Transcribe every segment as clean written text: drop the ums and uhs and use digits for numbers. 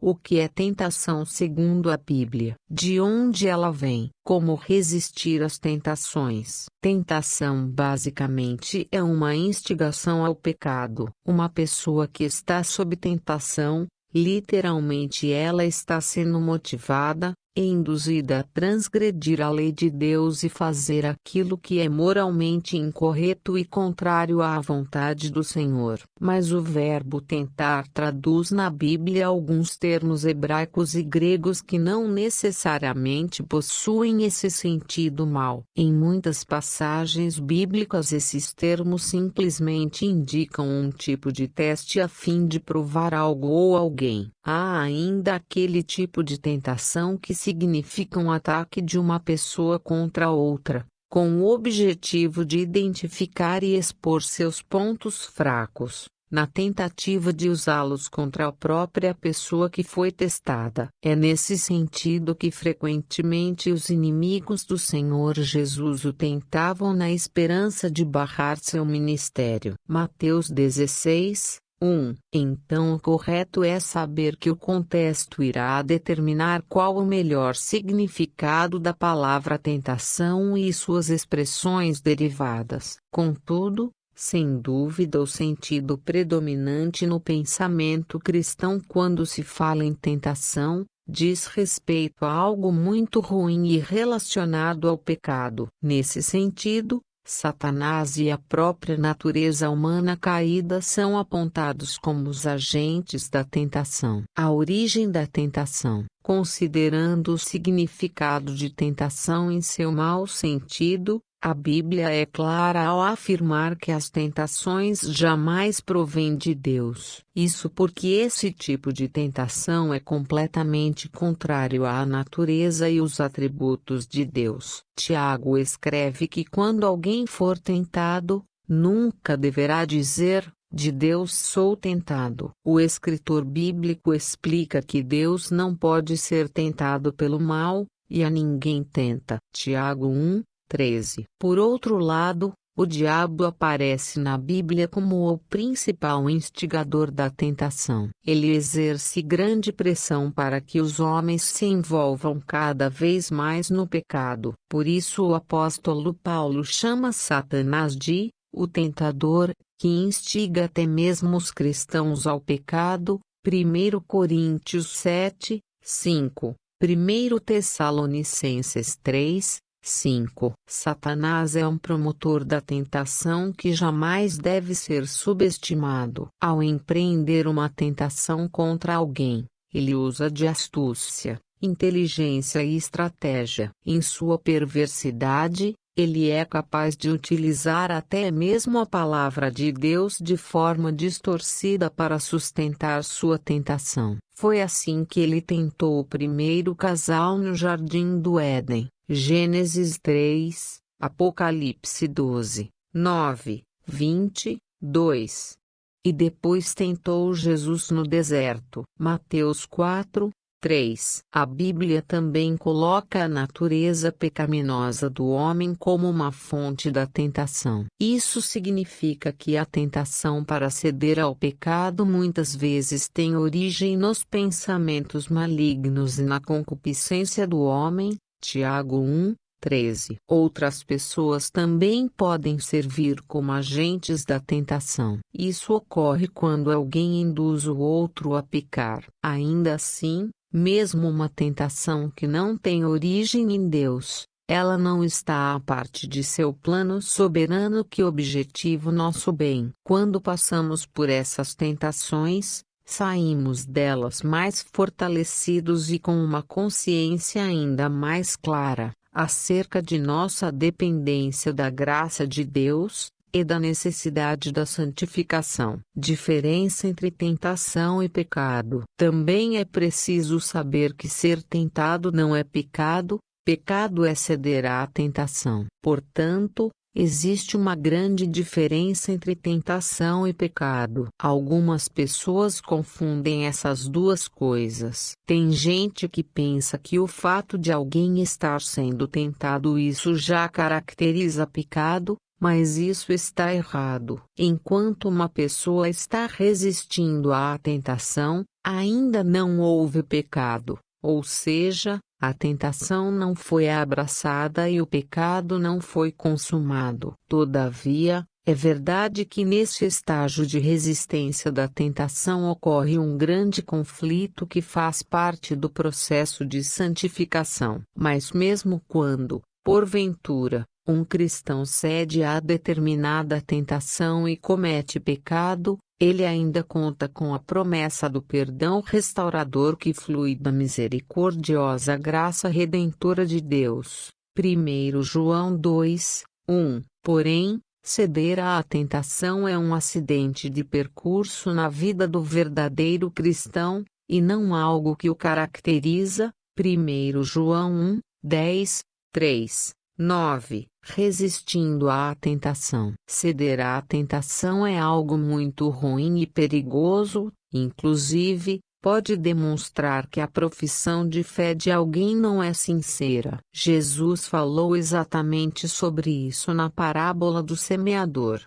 O que é tentação segundo a Bíblia? De onde ela vem? Como resistir às tentações? Tentação basicamente é uma instigação ao pecado. Uma pessoa que está sob tentação, literalmente ela está sendo motivada e induzida a transgredir a lei de Deus e fazer aquilo que é moralmente incorreto e contrário à vontade do Senhor. Mas o verbo tentar traduz na Bíblia alguns termos hebraicos e gregos que não necessariamente possuem esse sentido mau. Em muitas passagens bíblicas esses termos simplesmente indicam um tipo de teste a fim de provar algo ou alguém. Há ainda aquele tipo de tentação que significa um ataque de uma pessoa contra outra, com o objetivo de identificar e expor seus pontos fracos, na tentativa de usá-los contra a própria pessoa que foi testada. É nesse sentido que frequentemente os inimigos do Senhor Jesus o tentavam na esperança de barrar seu ministério. Mateus 16, 1. Então o correto é saber que o contexto irá determinar qual o melhor significado da palavra tentação e suas expressões derivadas. Contudo, sem dúvida o sentido predominante no pensamento cristão quando se fala em tentação, diz respeito a algo muito ruim e relacionado ao pecado. Nesse sentido, Satanás e a própria natureza humana caída são apontados como os agentes da tentação. A origem da tentação. Considerando o significado de tentação em seu mau sentido, a Bíblia é clara ao afirmar que as tentações jamais provêm de Deus. Isso porque esse tipo de tentação é completamente contrário à natureza e os atributos de Deus. Tiago escreve que quando alguém for tentado, nunca deverá dizer: de Deus sou tentado. O escritor bíblico explica que Deus não pode ser tentado pelo mal, e a ninguém tenta. Tiago 1, 13. Por outro lado, o diabo aparece na Bíblia como o principal instigador da tentação. Ele exerce grande pressão para que os homens se envolvam cada vez mais no pecado. Por isso o apóstolo Paulo chama Satanás de o tentador, que instiga até mesmo os cristãos ao pecado. 1 Coríntios 7, 5. 1 Tessalonicenses 3, 5. Satanás é um promotor da tentação que jamais deve ser subestimado. Ao empreender uma tentação contra alguém, ele usa de astúcia, inteligência e estratégia. Em sua perversidade, ele é capaz de utilizar até mesmo a palavra de Deus de forma distorcida para sustentar sua tentação. Foi assim que ele tentou o primeiro casal no Jardim do Éden. Gênesis 3, Apocalipse 12, 9, 20, 2. E depois tentou Jesus no deserto. Mateus 4, 3. A Bíblia também coloca a natureza pecaminosa do homem como uma fonte da tentação. Isso significa que a tentação para ceder ao pecado muitas vezes tem origem nos pensamentos malignos e na concupiscência do homem. Tiago 1, 13. Outras pessoas também podem servir como agentes da tentação. Isso ocorre quando alguém induz o outro a pecar. Ainda assim, mesmo uma tentação que não tem origem em Deus, ela não está à parte de seu plano soberano que objetiva o nosso bem. Quando passamos por essas tentações, saímos delas mais fortalecidos e com uma consciência ainda mais clara acerca de nossa dependência da graça de Deus e da necessidade da santificação. Diferença entre tentação e pecado. Também é preciso saber que ser tentado não é pecado, pecado é ceder à tentação. Portanto, existe uma grande diferença entre tentação e pecado. Algumas pessoas confundem essas duas coisas. Tem gente que pensa que o fato de alguém estar sendo tentado isso já caracteriza pecado, mas isso está errado. Enquanto uma pessoa está resistindo à tentação, Ainda não houve pecado, ou seja, a tentação não foi abraçada e o pecado não foi consumado. Todavia, é verdade que nesse estágio de resistência da tentação ocorre um grande conflito que faz parte do processo de santificação. Mas mesmo quando, porventura, um cristão cede a determinada tentação e comete pecado, ele ainda conta com a promessa do perdão restaurador que flui da misericordiosa graça redentora de Deus. 1 João 2, 1. Porém, ceder à tentação é um acidente de percurso na vida do verdadeiro cristão, e não algo que o caracteriza. 1 João 1, 10, 3. 9. Resistindo à tentação. Ceder à tentação é algo muito ruim e perigoso, inclusive, pode demonstrar que a profissão de fé de alguém não é sincera. Jesus falou exatamente sobre isso na parábola do semeador.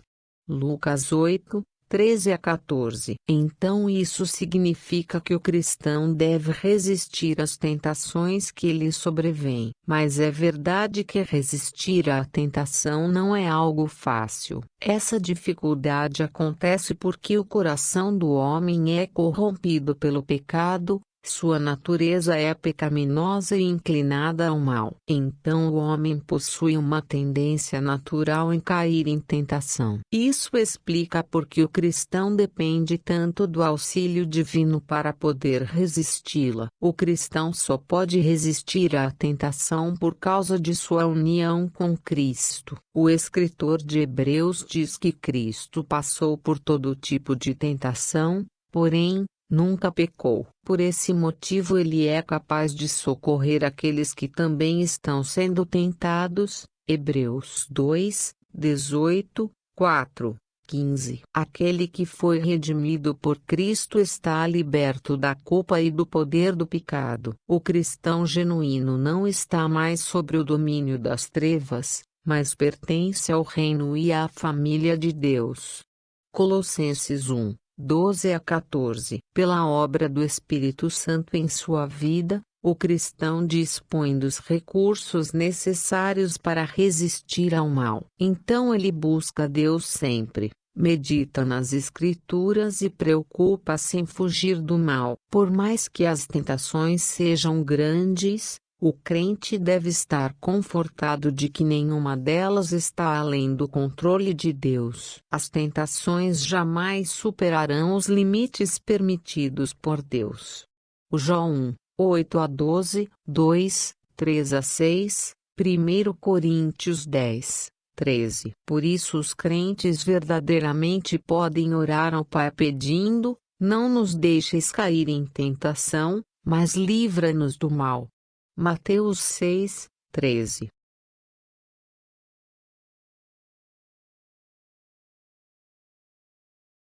Lucas 8, 13 a 14. Então isso significa que o cristão deve resistir às tentações que lhe sobrevêm. Mas é verdade que resistir à tentação não é algo fácil. Essa dificuldade acontece porque o coração do homem é corrompido pelo pecado, sua natureza é pecaminosa e inclinada ao mal. Então o homem possui uma tendência natural em cair em tentação. Isso explica por que o cristão depende tanto do auxílio divino para poder resisti-la. O cristão só pode resistir à tentação por causa de sua união com Cristo. O escritor de Hebreus diz que Cristo passou por todo tipo de tentação, porém, nunca pecou. Por esse motivo ele é capaz de socorrer aqueles que também estão sendo tentados. Hebreus 2, 18, 4, 15. Aquele que foi redimido por Cristo está liberto da culpa e do poder do pecado. O cristão genuíno não está mais sob o domínio das trevas, mas pertence ao reino e à família de Deus. Colossenses 1, 12 a 14. Pela obra do Espírito Santo em sua vida, o cristão dispõe dos recursos necessários para resistir ao mal. Então ele busca Deus sempre, medita nas Escrituras e preocupa-se em fugir do mal. Por mais que as tentações sejam grandes, o crente deve estar confortado de que nenhuma delas está além do controle de Deus. As tentações jamais superarão os limites permitidos por Deus. O Jó 1, 8 a 12, 2, 3 a 6, 1 Coríntios 10, 13. Por isso os crentes verdadeiramente podem orar ao Pai pedindo: não nos deixes cair em tentação, mas livra-nos do mal. Mateus 6, 13.